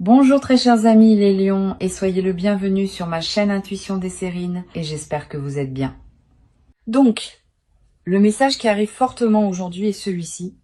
Bonjour très chers amis les lions et soyez le bienvenu sur ma chaîne Intuition des Sérines et j'espère que vous êtes bien. Donc, le message qui arrive fortement aujourd'hui est celui-ci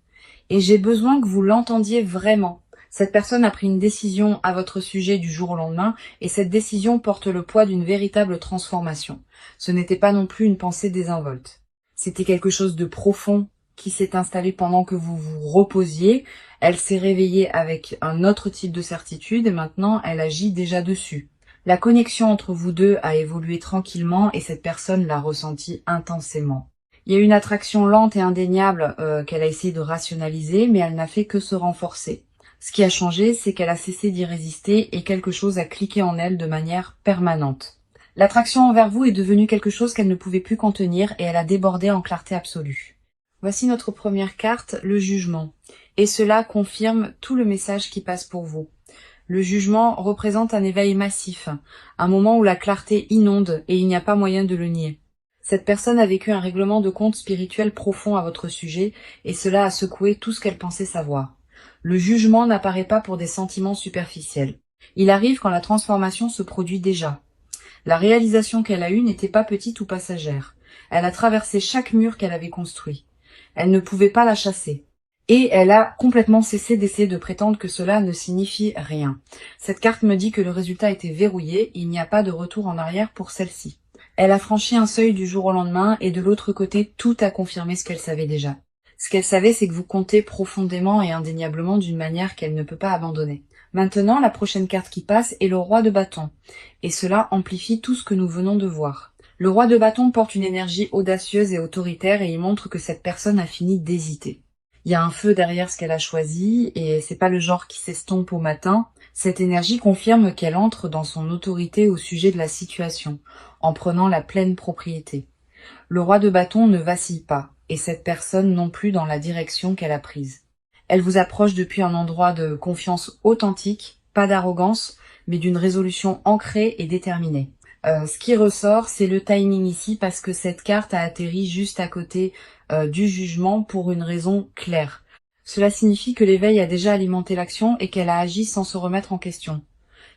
et j'ai besoin que vous l'entendiez vraiment. Cette personne a pris une décision à votre sujet du jour au lendemain et cette décision porte le poids d'une véritable transformation. Ce n'était pas non plus une pensée désinvolte. C'était quelque chose de profond qui s'est installé pendant que vous vous reposiez. Elle s'est réveillée avec un autre type de certitude et maintenant elle agit déjà dessus. La connexion entre vous deux a évolué tranquillement et cette personne l'a ressenti intensément. Il y a une attraction lente et indéniable qu'elle a essayé de rationaliser, mais elle n'a fait que se renforcer. Ce qui a changé, c'est qu'elle a cessé d'y résister et quelque chose a cliqué en elle de manière permanente. L'attraction envers vous est devenue quelque chose qu'elle ne pouvait plus contenir et elle a débordé en clarté absolue. Voici notre première carte, le jugement. Et cela confirme tout le message qui passe pour vous. Le jugement représente un éveil massif, un moment où la clarté inonde et il n'y a pas moyen de le nier. Cette personne a vécu un règlement de compte spirituel profond à votre sujet et cela a secoué tout ce qu'elle pensait savoir. Le jugement n'apparaît pas pour des sentiments superficiels. Il arrive quand la transformation se produit déjà. La réalisation qu'elle a eue n'était pas petite ou passagère. Elle a traversé chaque mur qu'elle avait construit. Elle ne pouvait pas la chasser. Et elle a complètement cessé d'essayer de prétendre que cela ne signifie rien. Cette carte me dit que le résultat était verrouillé, il n'y a pas de retour en arrière pour celle-ci. Elle a franchi un seuil du jour au lendemain et de l'autre côté, tout a confirmé ce qu'elle savait déjà. Ce qu'elle savait, c'est que vous comptez profondément et indéniablement d'une manière qu'elle ne peut pas abandonner. Maintenant, la prochaine carte qui passe est le roi de bâton. Et cela amplifie tout ce que nous venons de voir. Le roi de bâton porte une énergie audacieuse et autoritaire et il montre que cette personne a fini d'hésiter. Il y a un feu derrière ce qu'elle a choisi et c'est pas le genre qui s'estompe au matin. Cette énergie confirme qu'elle entre dans son autorité au sujet de la situation, en prenant la pleine propriété. Le roi de bâton ne vacille pas, et cette personne non plus dans la direction qu'elle a prise. Elle vous approche depuis un endroit de confiance authentique, pas d'arrogance, mais d'une résolution ancrée et déterminée. Ce qui ressort, c'est le timing ici, parce que cette carte a atterri juste à côté du jugement pour une raison claire. Cela signifie que l'éveil a déjà alimenté l'action et qu'elle a agi sans se remettre en question.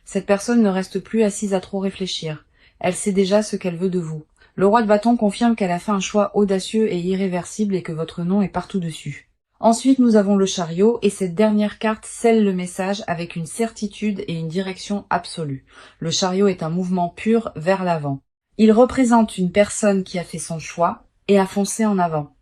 Cette personne ne reste plus assise à trop réfléchir. Elle sait déjà ce qu'elle veut de vous. Le roi de bâton confirme qu'elle a fait un choix audacieux et irréversible et que votre nom est partout dessus. Ensuite, nous avons le chariot et cette dernière carte scelle le message avec une certitude et une direction absolue. Le chariot est un mouvement pur vers l'avant. Il représente une personne qui a fait son choix et a foncé en avant.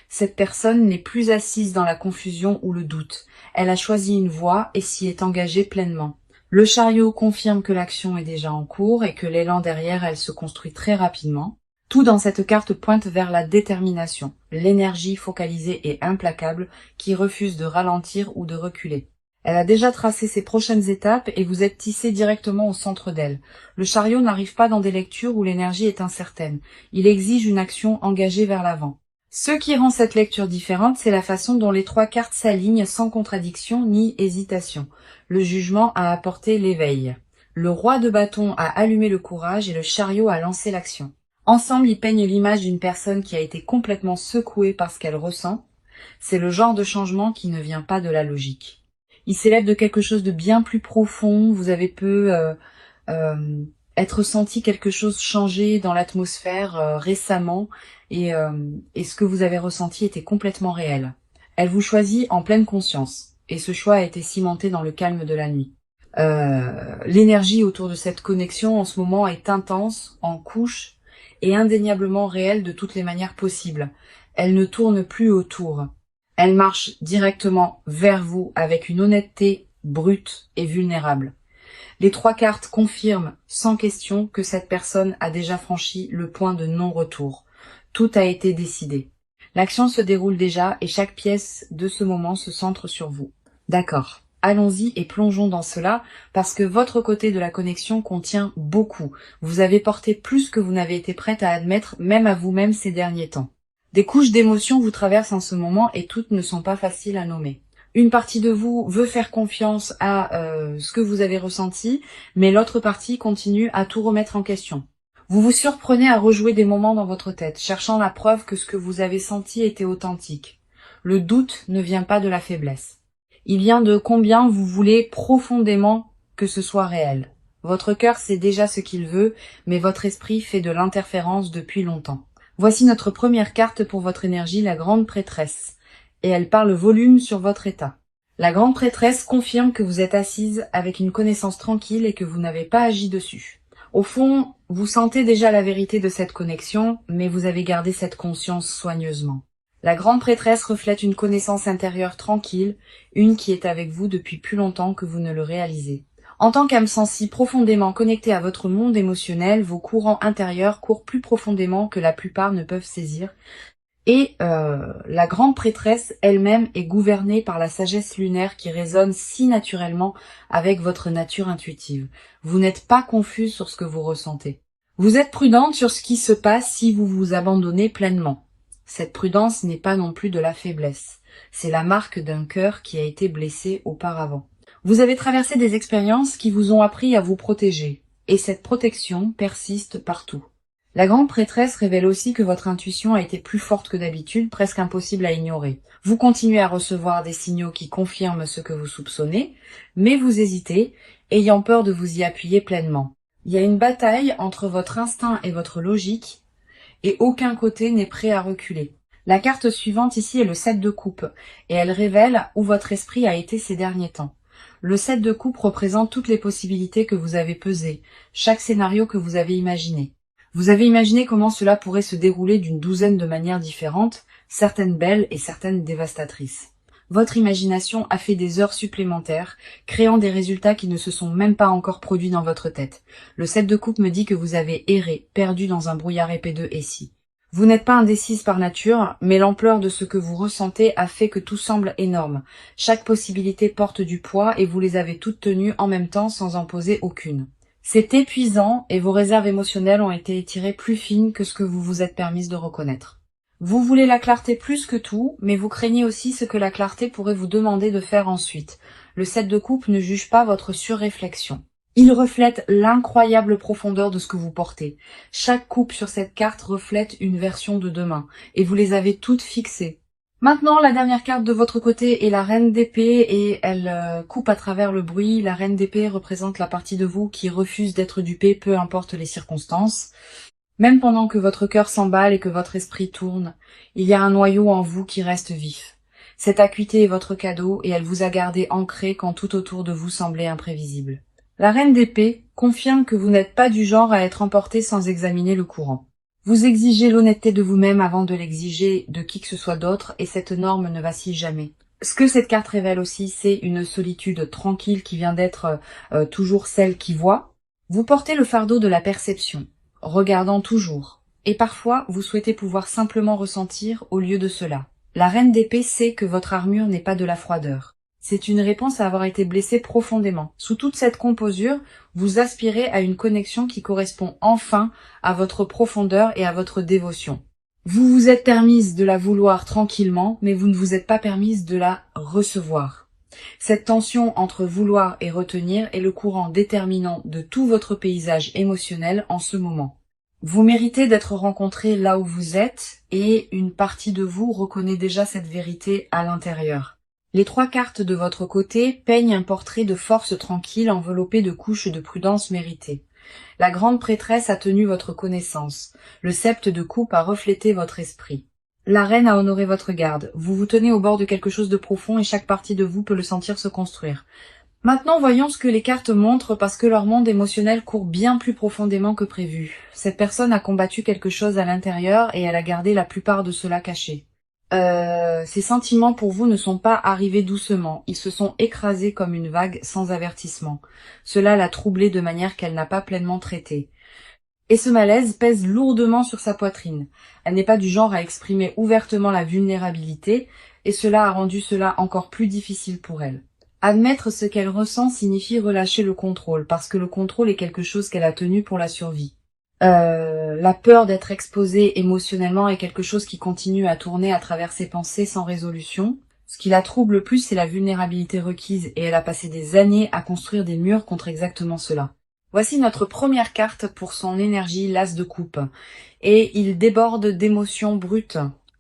Cette personne n'est plus assise dans la confusion ou le doute. Elle a choisi une voie et s'y est engagée pleinement. Le chariot confirme que l'action est déjà en cours et que l'élan derrière elle se construit très rapidement. Tout dans cette carte pointe vers la détermination, l'énergie focalisée et implacable qui refuse de ralentir ou de reculer. Elle a déjà tracé ses prochaines étapes et vous êtes tissé directement au centre d'elle. Le chariot n'arrive pas dans des lectures où l'énergie est incertaine. Il exige une action engagée vers l'avant. Ce qui rend cette lecture différente, c'est la façon dont les trois cartes s'alignent sans contradiction ni hésitation. Le jugement a apporté l'éveil. Le roi de bâton a allumé le courage et le chariot a lancé l'action. Ensemble, ils peignent l'image d'une personne qui a été complètement secouée par ce qu'elle ressent. C'est le genre de changement qui ne vient pas de la logique. Il s'élève de quelque chose de bien plus profond. Vous avez être senti quelque chose changer dans l'atmosphère récemment et ce que vous avez ressenti était complètement réel. Elle vous choisit en pleine conscience et ce choix a été cimenté dans le calme de la nuit. L'énergie autour de cette connexion en ce moment est intense, en couche et indéniablement réelle de toutes les manières possibles. Elle ne tourne plus autour. Elle marche directement vers vous avec une honnêteté brute et vulnérable. Les trois cartes confirment sans question que cette personne a déjà franchi le point de non-retour. Tout a été décidé. L'action se déroule déjà et chaque pièce de ce moment se centre sur vous. D'accord. Allons-y et plongeons dans cela parce que votre côté de la connexion contient beaucoup. Vous avez porté plus que vous n'avez été prête à admettre, même à vous-même ces derniers temps. Des couches d'émotions vous traversent en ce moment et toutes ne sont pas faciles à nommer. Une partie de vous veut faire confiance à ce que vous avez ressenti, mais l'autre partie continue à tout remettre en question. Vous vous surprenez à rejouer des moments dans votre tête, cherchant la preuve que ce que vous avez senti était authentique. Le doute ne vient pas de la faiblesse. Il vient de combien vous voulez profondément que ce soit réel. Votre cœur sait déjà ce qu'il veut, mais votre esprit fait de l'interférence depuis longtemps. Voici notre première carte pour votre énergie, la grande prêtresse. Et elle parle volume sur votre état. La grande prêtresse confirme que vous êtes assise avec une connaissance tranquille et que vous n'avez pas agi dessus. Au fond, vous sentez déjà la vérité de cette connexion, mais vous avez gardé cette conscience soigneusement. La grande prêtresse reflète une connaissance intérieure tranquille, une qui est avec vous depuis plus longtemps que vous ne le réalisez. En tant qu'âme sensible profondément connectée à votre monde émotionnel, vos courants intérieurs courent plus profondément que la plupart ne peuvent saisir. Et la grande prêtresse elle-même est gouvernée par la sagesse lunaire qui résonne si naturellement avec votre nature intuitive. Vous n'êtes pas confuse sur ce que vous ressentez. Vous êtes prudente sur ce qui se passe si vous vous abandonnez pleinement. Cette prudence n'est pas non plus de la faiblesse. C'est la marque d'un cœur qui a été blessé auparavant. Vous avez traversé des expériences qui vous ont appris à vous protéger. Et cette protection persiste partout. La grande prêtresse révèle aussi que votre intuition a été plus forte que d'habitude, presque impossible à ignorer. Vous continuez à recevoir des signaux qui confirment ce que vous soupçonnez, mais vous hésitez, ayant peur de vous y appuyer pleinement. Il y a une bataille entre votre instinct et votre logique, et aucun côté n'est prêt à reculer. La carte suivante ici est le 7 de coupe, et elle révèle où votre esprit a été ces derniers temps. Le 7 de coupe représente toutes les possibilités que vous avez pesées, chaque scénario que vous avez imaginé. Vous avez imaginé comment cela pourrait se dérouler d'une douzaine de manières différentes, certaines belles et certaines dévastatrices. Votre imagination a fait des heures supplémentaires, créant des résultats qui ne se sont même pas encore produits dans votre tête. Le 7 de coupe me dit que vous avez erré, perdu dans un brouillard épais de et si. Vous n'êtes pas indécise par nature, mais l'ampleur de ce que vous ressentez a fait que tout semble énorme. Chaque possibilité porte du poids et vous les avez toutes tenues en même temps sans en poser aucune. C'est épuisant et vos réserves émotionnelles ont été étirées plus fines que ce que vous vous êtes permise de reconnaître. Vous voulez la clarté plus que tout, mais vous craignez aussi ce que la clarté pourrait vous demander de faire ensuite. Le 7 de coupe ne juge pas votre surréflexion. Il reflète l'incroyable profondeur de ce que vous portez. Chaque coupe sur cette carte reflète une version de demain, et vous les avez toutes fixées. Maintenant, la dernière carte de votre côté est la reine d'épée et elle coupe à travers le bruit. La reine d'épée représente la partie de vous qui refuse d'être dupée, peu importe les circonstances. Même pendant que votre cœur s'emballe et que votre esprit tourne, il y a un noyau en vous qui reste vif. Cette acuité est votre cadeau et elle vous a gardé ancré quand tout autour de vous semblait imprévisible. La reine d'épée confirme que vous n'êtes pas du genre à être emporté sans examiner le courant. Vous exigez l'honnêteté de vous-même avant de l'exiger de qui que ce soit d'autre, et cette norme ne vacille jamais. Ce que cette carte révèle aussi, c'est une solitude tranquille qui vient d'être toujours celle qui voit. Vous portez le fardeau de la perception, regardant toujours, et parfois vous souhaitez pouvoir simplement ressentir au lieu de cela. La reine d'épée sait que votre armure n'est pas de la froideur. C'est une réponse à avoir été blessé profondément. Sous toute cette composure, vous aspirez à une connexion qui correspond enfin à votre profondeur et à votre dévotion. Vous vous êtes permise de la vouloir tranquillement, mais vous ne vous êtes pas permise de la recevoir. Cette tension entre vouloir et retenir est le courant déterminant de tout votre paysage émotionnel en ce moment. Vous méritez d'être rencontré là où vous êtes, et une partie de vous reconnaît déjà cette vérité à l'intérieur. Les 3 cartes de votre côté peignent un portrait de force tranquille enveloppé de couches de prudence méritées. La grande prêtresse a tenu votre connaissance. Le 7 de coupe a reflété votre esprit. La reine a honoré votre garde. Vous vous tenez au bord de quelque chose de profond et chaque partie de vous peut le sentir se construire. Maintenant, voyons ce que les cartes montrent parce que leur monde émotionnel court bien plus profondément que prévu. Cette personne a combattu quelque chose à l'intérieur et elle a gardé la plupart de cela caché. Ces sentiments pour vous ne sont pas arrivés doucement, ils se sont écrasés comme une vague sans avertissement. Cela l'a troublée de manière qu'elle n'a pas pleinement traitée. Et ce malaise pèse lourdement sur sa poitrine. Elle n'est pas du genre à exprimer ouvertement la vulnérabilité, et cela a rendu cela encore plus difficile pour elle. Admettre ce qu'elle ressent signifie relâcher le contrôle, parce que le contrôle est quelque chose qu'elle a tenu pour la survie. La peur d'être exposée émotionnellement est quelque chose qui continue à tourner à travers ses pensées sans résolution. Ce qui la trouble le plus, c'est la vulnérabilité requise, et elle a passé des années à construire des murs contre exactement cela. Voici notre première carte pour son énergie, l'as de coupe, et il déborde d'émotions brutes.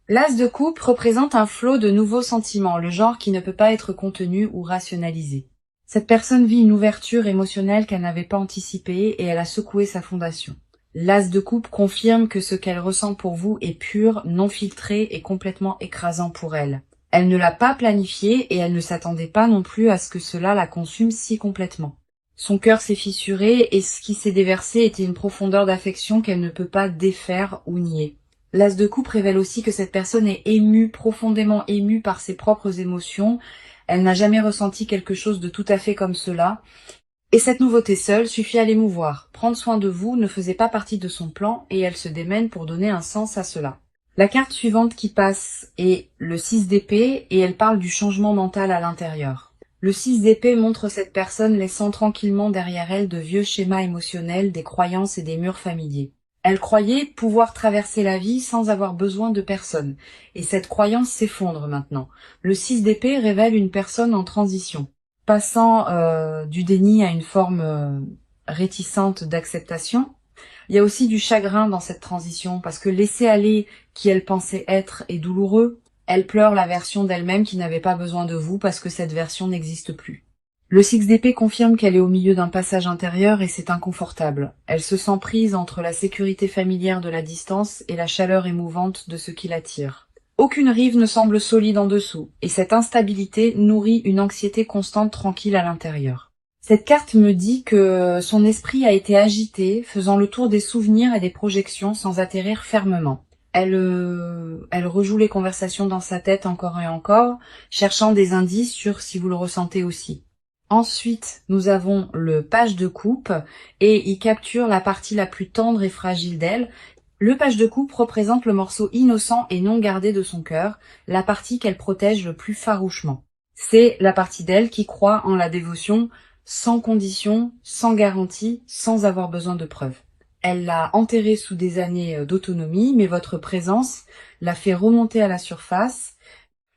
L'as de coupe représente un flot de nouveaux sentiments, le genre qui ne peut pas être contenu ou rationalisé. Cette personne vit une ouverture émotionnelle qu'elle n'avait pas anticipée et elle a secoué sa fondation. L'As de coupe confirme que ce qu'elle ressent pour vous est pur, non filtré et complètement écrasant pour elle. Elle ne l'a pas planifié et elle ne s'attendait pas non plus à ce que cela la consume si complètement. Son cœur s'est fissuré et ce qui s'est déversé était une profondeur d'affection qu'elle ne peut pas défaire ou nier. L'As de coupe révèle aussi que cette personne est émue, profondément émue par ses propres émotions. Elle n'a jamais ressenti quelque chose de tout à fait comme cela. Et cette nouveauté seule suffit à l'émouvoir. Prendre soin de vous ne faisait pas partie de son plan et elle se démène pour donner un sens à cela. La carte suivante qui passe est le 6 d'épée et elle parle du changement mental à l'intérieur. Le 6 d'épée montre cette personne laissant tranquillement derrière elle de vieux schémas émotionnels, des croyances et des murs familiers. Elle croyait pouvoir traverser la vie sans avoir besoin de personne, et cette croyance s'effondre maintenant. Le 6 d'épée révèle une personne en transition, passant du déni à une forme réticente d'acceptation. Il y a aussi du chagrin dans cette transition, parce que laisser aller qui elle pensait être est douloureux. Elle pleure la version d'elle-même qui n'avait pas besoin de vous parce que cette version n'existe plus. Le 6 d'épée confirme qu'elle est au milieu d'un passage intérieur et c'est inconfortable. Elle se sent prise entre la sécurité familière de la distance et la chaleur émouvante de ce qui l'attire. Aucune rive ne semble solide en dessous, et cette instabilité nourrit une anxiété constante tranquille à l'intérieur. Cette carte me dit que son esprit a été agité, faisant le tour des souvenirs et des projections sans atterrir fermement. Elle rejoue les conversations dans sa tête encore et encore, cherchant des indices sur si vous le ressentez aussi. Ensuite, nous avons le page de coupe et il capture la partie la plus tendre et fragile d'elle. Le page de coupe représente le morceau innocent et non gardé de son cœur, la partie qu'elle protège le plus farouchement. C'est la partie d'elle qui croit en la dévotion sans condition, sans garantie, sans avoir besoin de preuves. Elle l'a enterrée sous des années d'autonomie, mais votre présence l'a fait remonter à la surface.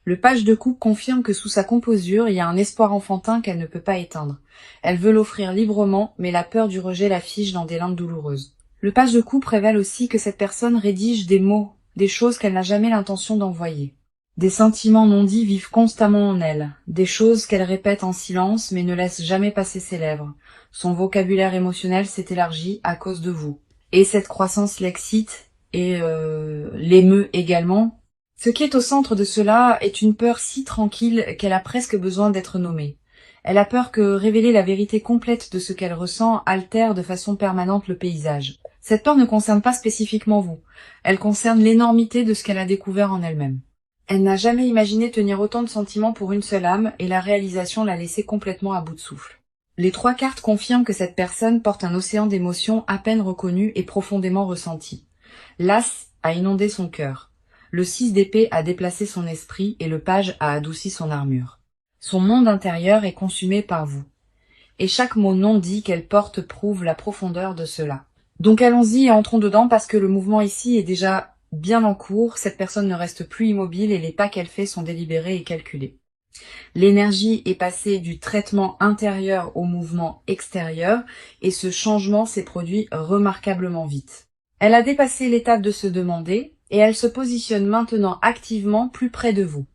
Le page de coupe confirme que sous sa composure, il y a un espoir enfantin qu'elle ne peut pas éteindre. Elle veut l'offrir librement, mais la peur du rejet la fige dans des limbes douloureuses. Le page de coupe révèle aussi que cette personne rédige des mots, des choses qu'elle n'a jamais l'intention d'envoyer. Des sentiments non dits vivent constamment en elle, des choses qu'elle répète en silence mais ne laisse jamais passer ses lèvres. Son vocabulaire émotionnel s'est élargi à cause de vous. Et cette croissance l'excite et l'émeut également. Ce qui est au centre de cela est une peur si tranquille qu'elle a presque besoin d'être nommée. Elle a peur que révéler la vérité complète de ce qu'elle ressent altère de façon permanente le paysage. Cette peur ne concerne pas spécifiquement vous. Elle concerne l'énormité de ce qu'elle a découvert en elle-même. Elle n'a jamais imaginé tenir autant de sentiments pour une seule âme et la réalisation l'a laissée complètement à bout de souffle. Les 3 cartes confirment que cette personne porte un océan d'émotions à peine reconnues et profondément ressenties. L'As a inondé son cœur. Le 6 d'épée a déplacé son esprit et le page a adouci son armure. Son monde intérieur est consumé par vous. Et chaque mot non dit qu'elle porte prouve la profondeur de cela. Donc allons-y et entrons dedans parce que le mouvement ici est déjà bien en cours, cette personne ne reste plus immobile et les pas qu'elle fait sont délibérés et calculés. L'énergie est passée du traitement intérieur au mouvement extérieur et ce changement s'est produit remarquablement vite. Elle a dépassé l'étape de se demander et elle se positionne maintenant activement plus près de vous.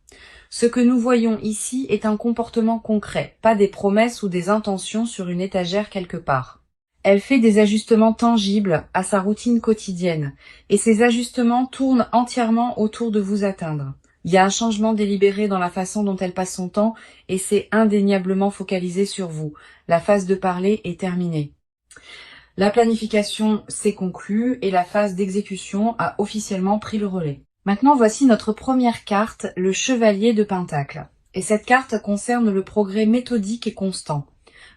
Ce que nous voyons ici est un comportement concret, pas des promesses ou des intentions sur une étagère quelque part. Elle fait des ajustements tangibles à sa routine quotidienne, et ces ajustements tournent entièrement autour de vous atteindre. Il y a un changement délibéré dans la façon dont elle passe son temps, et c'est indéniablement focalisé sur vous. La phase de parler est terminée. La planification s'est conclue, et la phase d'exécution a officiellement pris le relais. Maintenant, voici notre première carte, le Chevalier de Pentacle. Et cette carte concerne le progrès méthodique et constant.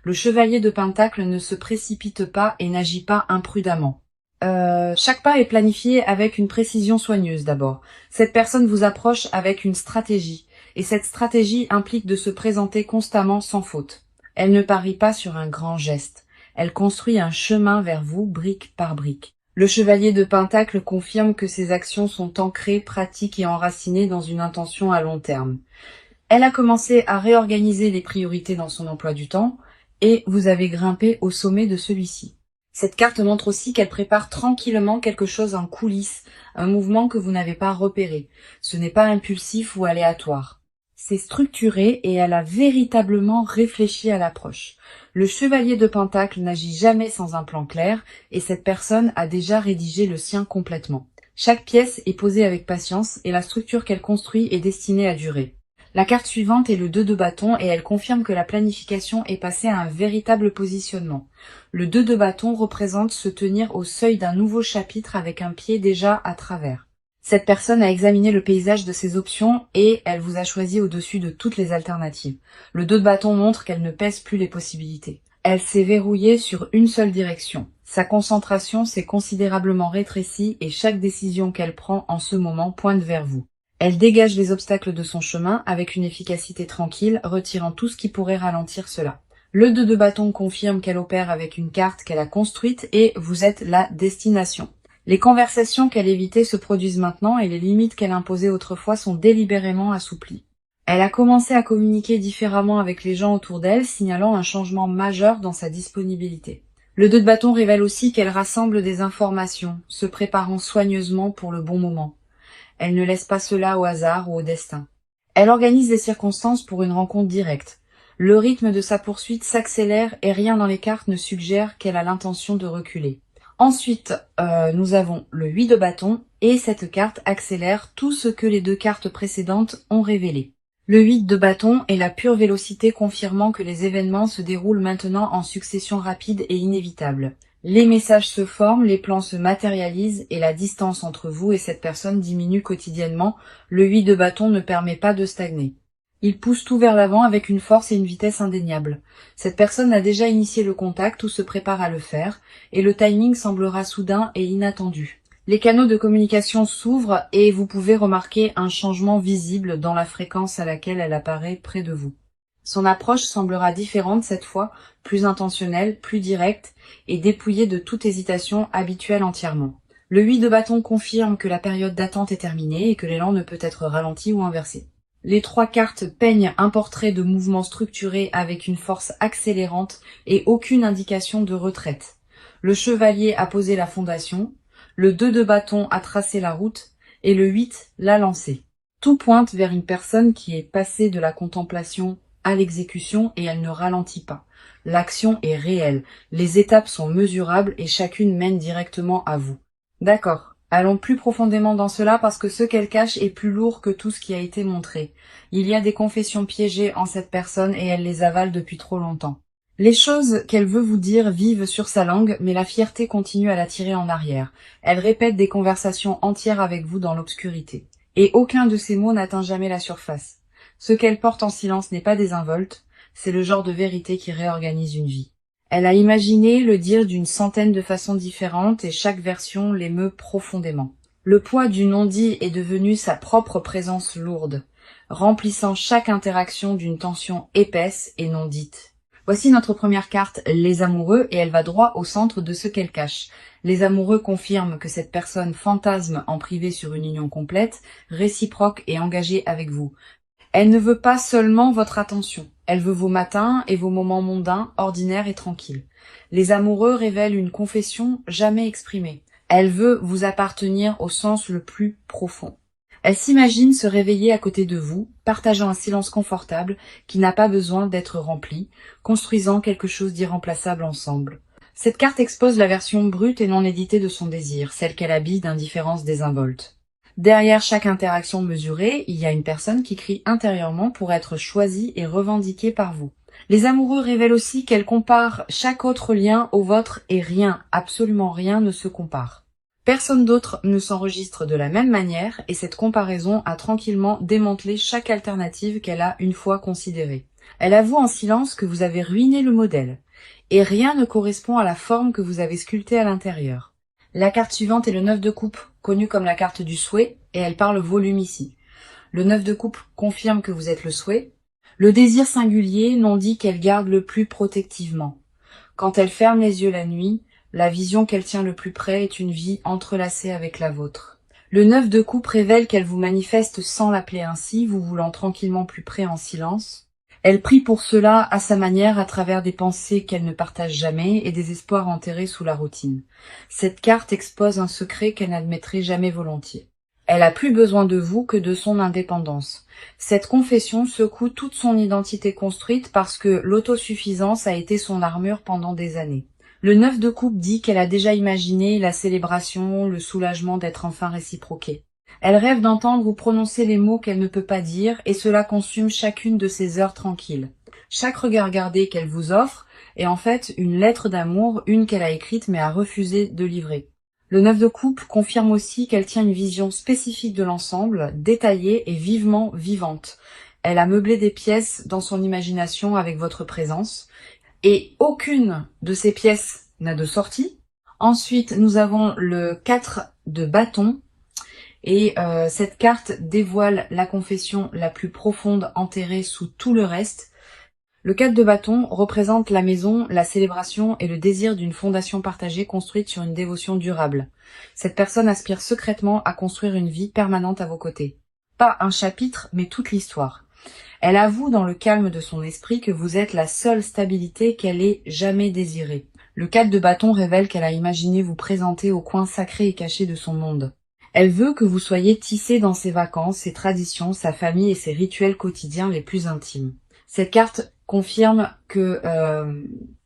Le chevalier de Pentacle ne se précipite pas et n'agit pas imprudemment. Chaque pas est planifié avec une précision soigneuse d'abord. Cette personne vous approche avec une stratégie, et cette stratégie implique de se présenter constamment sans faute. Elle ne parie pas sur un grand geste. Elle construit un chemin vers vous, brique par brique. Le chevalier de Pentacle confirme que ses actions sont ancrées, pratiques et enracinées dans une intention à long terme. Elle a commencé à réorganiser les priorités dans son emploi du temps, et vous avez grimpé au sommet de celui-ci. Cette carte montre aussi qu'elle prépare tranquillement quelque chose en coulisses, un mouvement que vous n'avez pas repéré. Ce n'est pas impulsif ou aléatoire. C'est structuré et elle a véritablement réfléchi à l'approche. Le chevalier de Pentacle n'agit jamais sans un plan clair et cette personne a déjà rédigé le sien complètement. Chaque pièce est posée avec patience et la structure qu'elle construit est destinée à durer. La carte suivante est le 2 de bâton et elle confirme que la planification est passée à un véritable positionnement. Le 2 de bâton représente se tenir au seuil d'un nouveau chapitre avec un pied déjà à travers. Cette personne a examiné le paysage de ses options et elle vous a choisi au-dessus de toutes les alternatives. Le 2 de bâton montre qu'elle ne pèse plus les possibilités. Elle s'est verrouillée sur une seule direction. Sa concentration s'est considérablement rétrécie et chaque décision qu'elle prend en ce moment pointe vers vous. Elle dégage les obstacles de son chemin avec une efficacité tranquille, retirant tout ce qui pourrait ralentir cela. Le 2 de bâton confirme qu'elle opère avec une carte qu'elle a construite et vous êtes la destination. Les conversations qu'elle évitait se produisent maintenant et les limites qu'elle imposait autrefois sont délibérément assouplies. Elle a commencé à communiquer différemment avec les gens autour d'elle, signalant un changement majeur dans sa disponibilité. Le 2 de bâton révèle aussi qu'elle rassemble des informations, se préparant soigneusement pour le bon moment. Elle ne laisse pas cela au hasard ou au destin. Elle organise les circonstances pour une rencontre directe. Le rythme de sa poursuite s'accélère et rien dans les cartes ne suggère qu'elle a l'intention de reculer. Ensuite, nous avons le 8 de bâton et cette carte accélère tout ce que les 2 cartes précédentes ont révélé. Le 8 de bâton est la pure vélocité confirmant que les événements se déroulent maintenant en succession rapide et inévitable. Les messages se forment, les plans se matérialisent et la distance entre vous et cette personne diminue quotidiennement. Le 8 de bâton ne permet pas de stagner. Il pousse tout vers l'avant avec une force et une vitesse indéniables. Cette personne a déjà initié le contact ou se prépare à le faire, et le timing semblera soudain et inattendu. Les canaux de communication s'ouvrent et vous pouvez remarquer un changement visible dans la fréquence à laquelle elle apparaît près de vous. Son approche semblera différente cette fois, plus intentionnelle, plus directe et dépouillée de toute hésitation habituelle entièrement. Le 8 de bâton confirme que la période d'attente est terminée et que l'élan ne peut être ralenti ou inversé. Les 3 cartes peignent un portrait de mouvement structuré avec une force accélérante et aucune indication de retraite. Le chevalier a posé la fondation, le 2 de bâton a tracé la route et le 8 l'a lancé. Tout pointe vers une personne qui est passée de la contemplation à l'exécution et elle ne ralentit pas. L'action est réelle, les étapes sont mesurables et chacune mène directement à vous. D'accord, allons plus profondément dans cela parce que ce qu'elle cache est plus lourd que tout ce qui a été montré. Il y a des confessions piégées en cette personne et elle les avale depuis trop longtemps. Les choses qu'elle veut vous dire vivent sur sa langue, mais la fierté continue à la tirer en arrière. Elle répète des conversations entières avec vous dans l'obscurité. Et aucun de ces mots n'atteint jamais la surface. Ce qu'elle porte en silence n'est pas désinvolte, c'est le genre de vérité qui réorganise une vie. Elle a imaginé le dire d'une centaine de façons différentes et chaque version l'émeut profondément. Le poids du non-dit est devenu sa propre présence lourde, remplissant chaque interaction d'une tension épaisse et non dite. Voici notre première carte, les amoureux, et elle va droit au centre de ce qu'elle cache. Les amoureux confirment que cette personne fantasme en privé sur une union complète, réciproque et engagée avec vous. Elle ne veut pas seulement votre attention, elle veut vos matins et vos moments mondains, ordinaires et tranquilles. Les amoureux révèlent une confession jamais exprimée. Elle veut vous appartenir au sens le plus profond. Elle s'imagine se réveiller à côté de vous, partageant un silence confortable qui n'a pas besoin d'être rempli, construisant quelque chose d'irremplaçable ensemble. Cette carte expose la version brute et non éditée de son désir, celle qu'elle habille d'indifférence désinvolte. Derrière chaque interaction mesurée, il y a une personne qui crie intérieurement pour être choisie et revendiquée par vous. Les amoureux révèlent aussi qu'elle compare chaque autre lien au vôtre et rien, absolument rien ne se compare. Personne d'autre ne s'enregistre de la même manière et cette comparaison a tranquillement démantelé chaque alternative qu'elle a une fois considérée. Elle avoue en silence que vous avez ruiné le modèle et rien ne correspond à la forme que vous avez sculptée à l'intérieur. La carte suivante est le 9 de coupe, connue comme la carte du souhait, et elle parle volume ici. Le 9 de coupe confirme que vous êtes le souhait. Le désir singulier n'en dit qu'elle garde le plus protectivement. Quand elle ferme les yeux la nuit, la vision qu'elle tient le plus près est une vie entrelacée avec la vôtre. Le 9 de coupe révèle qu'elle vous manifeste sans l'appeler ainsi, vous voulant tranquillement plus près en silence. Elle prie pour cela à sa manière à travers des pensées qu'elle ne partage jamais et des espoirs enterrés sous la routine. Cette carte expose un secret qu'elle n'admettrait jamais volontiers. Elle a plus besoin de vous que de son indépendance. Cette confession secoue toute son identité construite parce que l'autosuffisance a été son armure pendant des années. Le 9 de coupe dit qu'elle a déjà imaginé la célébration, le soulagement d'être enfin réciproquée. Elle rêve d'entendre vous prononcer les mots qu'elle ne peut pas dire et cela consume chacune de ses heures tranquilles. Chaque regard gardé qu'elle vous offre est en fait une lettre d'amour, une qu'elle a écrite mais a refusé de livrer. Le 9 de coupe confirme aussi qu'elle tient une vision spécifique de l'ensemble, détaillée et vivement vivante. Elle a meublé des pièces dans son imagination avec votre présence, et aucune de ces pièces n'a de sortie. Ensuite, nous avons le 4 de bâton, et cette carte dévoile la confession la plus profonde enterrée sous tout le reste. Le 4 de bâton représente la maison, la célébration et le désir d'une fondation partagée construite sur une dévotion durable. Cette personne aspire secrètement à construire une vie permanente à vos côtés. Pas un chapitre, mais toute l'histoire. Elle avoue dans le calme de son esprit que vous êtes la seule stabilité qu'elle ait jamais désirée. Le 4 de bâton révèle qu'elle a imaginé vous présenter au coin sacré et caché de son monde. Elle veut que vous soyez tissé dans ses vacances, ses traditions, sa famille et ses rituels quotidiens les plus intimes. Cette carte confirme que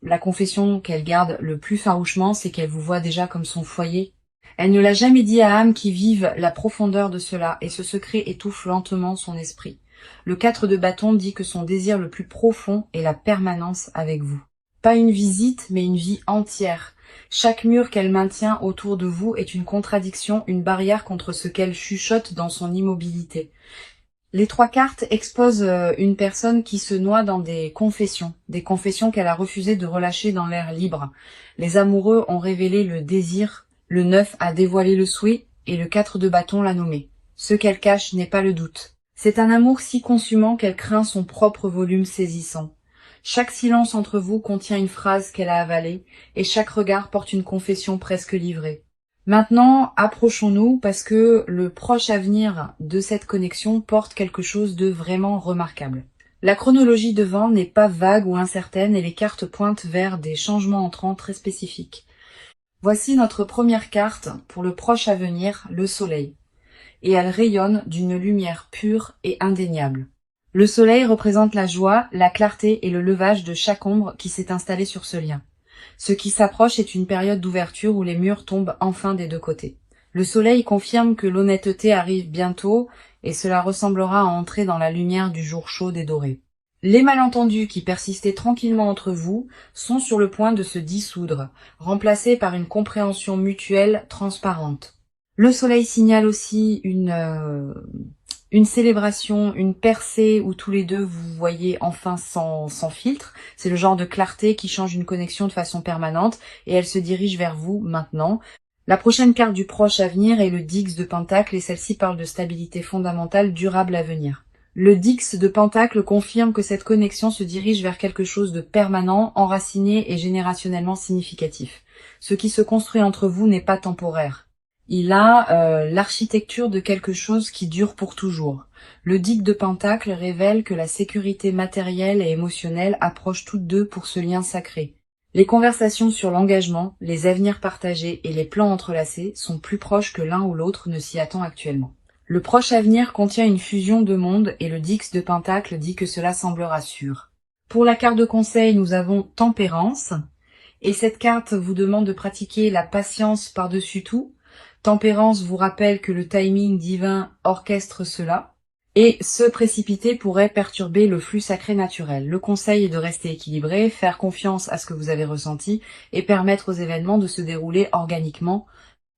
la confession qu'elle garde le plus farouchement, c'est qu'elle vous voit déjà comme son foyer. Elle ne l'a jamais dit à âme qui vive la profondeur de cela, et ce secret étouffe lentement son esprit. Le 4 de bâton dit que son désir le plus profond est la permanence avec vous. Pas une visite, mais une vie entière. Chaque mur qu'elle maintient autour de vous est une contradiction, une barrière contre ce qu'elle chuchote dans son immobilité. Les 3 cartes exposent une personne qui se noie dans des confessions qu'elle a refusé de relâcher dans l'air libre. Les amoureux ont révélé le désir, le 9 a dévoilé le souhait et le 4 de bâton l'a nommé. Ce qu'elle cache n'est pas le doute. C'est un amour si consumant qu'elle craint son propre volume saisissant. Chaque silence entre vous contient une phrase qu'elle a avalée et chaque regard porte une confession presque livrée. Maintenant, approchons-nous parce que le proche avenir de cette connexion porte quelque chose de vraiment remarquable. La chronologie devant n'est pas vague ou incertaine et les cartes pointent vers des changements entrants très spécifiques. Voici notre première carte pour le proche avenir, le soleil. Et elle rayonne d'une lumière pure et indéniable. Le soleil représente la joie, la clarté et le levage de chaque ombre qui s'est installée sur ce lien. Ce qui s'approche est une période d'ouverture où les murs tombent enfin des 2 côtés. Le soleil confirme que l'honnêteté arrive bientôt et cela ressemblera à entrer dans la lumière du jour chaud et doré. Les malentendus qui persistaient tranquillement entre vous sont sur le point de se dissoudre, remplacés par une compréhension mutuelle transparente. Le soleil signale aussi une célébration, une percée où tous les deux vous voyez enfin sans filtre. C'est le genre de clarté qui change une connexion de façon permanente et elle se dirige vers vous maintenant. La prochaine carte du proche avenir est le Dix de Pentacle et celle-ci parle de stabilité fondamentale durable à venir. Le Dix de Pentacle confirme que cette connexion se dirige vers quelque chose de permanent, enraciné et générationnellement significatif. Ce qui se construit entre vous n'est pas temporaire. Il a l'architecture de quelque chose qui dure pour toujours. Le Dix de Pentacle révèle que la sécurité matérielle et émotionnelle approchent toutes deux pour ce lien sacré. Les conversations sur l'engagement, les avenirs partagés et les plans entrelacés sont plus proches que l'un ou l'autre ne s'y attend actuellement. Le proche avenir contient une fusion de mondes et le Dix de Pentacle dit que cela semblera sûr. Pour la carte de conseil, nous avons Tempérance. Et cette carte vous demande de pratiquer la patience par-dessus tout. Tempérance vous rappelle que le timing divin orchestre cela, et se précipiter pourrait perturber le flux sacré naturel. Le conseil est de rester équilibré, faire confiance à ce que vous avez ressenti, et permettre aux événements de se dérouler organiquement.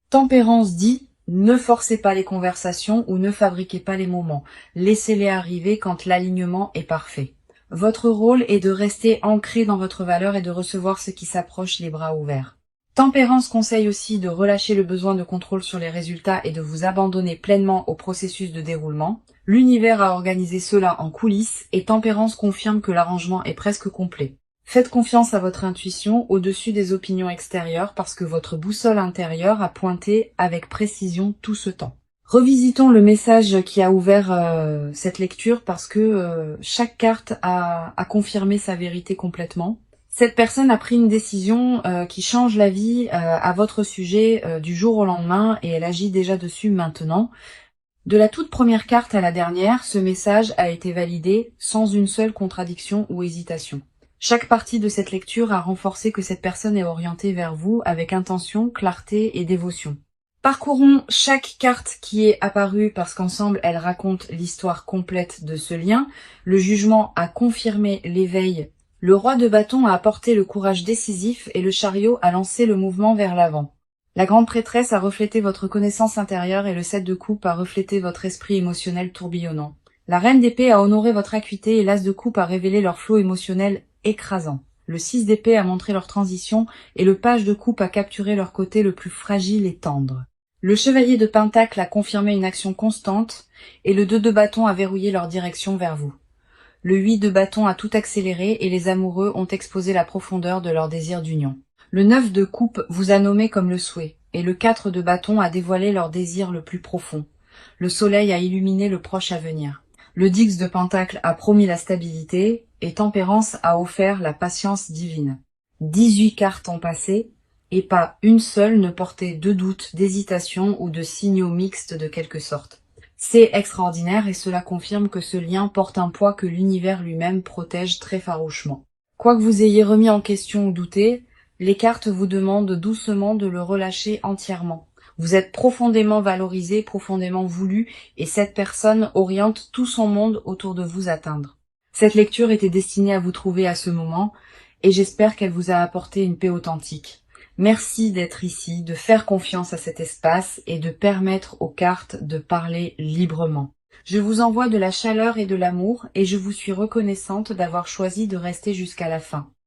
Tempérance dit, ne forcez pas les conversations ou ne fabriquez pas les moments, laissez-les arriver quand l'alignement est parfait. Votre rôle est de rester ancré dans votre valeur et de recevoir ce qui s'approche les bras ouverts. Tempérance conseille aussi de relâcher le besoin de contrôle sur les résultats et de vous abandonner pleinement au processus de déroulement. L'univers a organisé cela en coulisses et Tempérance confirme que l'arrangement est presque complet. Faites confiance à votre intuition au-dessus des opinions extérieures parce que votre boussole intérieure a pointé avec précision tout ce temps. Revisitons le message qui a ouvert cette lecture parce que chaque carte a confirmé sa vérité complètement. Cette personne a pris une décision qui change la vie à votre sujet du jour au lendemain et elle agit déjà dessus maintenant. De la toute première carte à la dernière, ce message a été validé sans une seule contradiction ou hésitation. Chaque partie de cette lecture a renforcé que cette personne est orientée vers vous avec intention, clarté et dévotion. Parcourons chaque carte qui est apparue parce qu'ensemble elles racontent l'histoire complète de ce lien. Le jugement a confirmé l'éveil. Le roi de bâton a apporté le courage décisif et le chariot a lancé le mouvement vers l'avant. La grande prêtresse a reflété votre connaissance intérieure et le 7 de coupe a reflété votre esprit émotionnel tourbillonnant. La reine d'épée a honoré votre acuité et l'as de coupe a révélé leur flot émotionnel écrasant. Le 6 d'épée a montré leur transition et le page de coupe a capturé leur côté le plus fragile et tendre. Le chevalier de pentacle a confirmé une action constante et le 2 de bâton a verrouillé leur direction vers vous. Le 8 de bâton a tout accéléré et les amoureux ont exposé la profondeur de leur désir d'union. Le 9 de coupe vous a nommé comme le souhait et le 4 de bâton a dévoilé leur désir le plus profond. Le soleil a illuminé le proche avenir. Le 10 de pentacle a promis la stabilité et tempérance a offert la patience divine. 18 cartes ont passé et pas une seule ne portait de doute, d'hésitation ou de signaux mixtes de quelque sorte. C'est extraordinaire et cela confirme que ce lien porte un poids que l'univers lui-même protège très farouchement. Quoi que vous ayez remis en question ou douté, les cartes vous demandent doucement de le relâcher entièrement. Vous êtes profondément valorisé, profondément voulu, et cette personne oriente tout son monde autour de vous atteindre. Cette lecture était destinée à vous trouver à ce moment, et j'espère qu'elle vous a apporté une paix authentique. Merci d'être ici, de faire confiance à cet espace et de permettre aux cartes de parler librement. Je vous envoie de la chaleur et de l'amour, et je vous suis reconnaissante d'avoir choisi de rester jusqu'à la fin.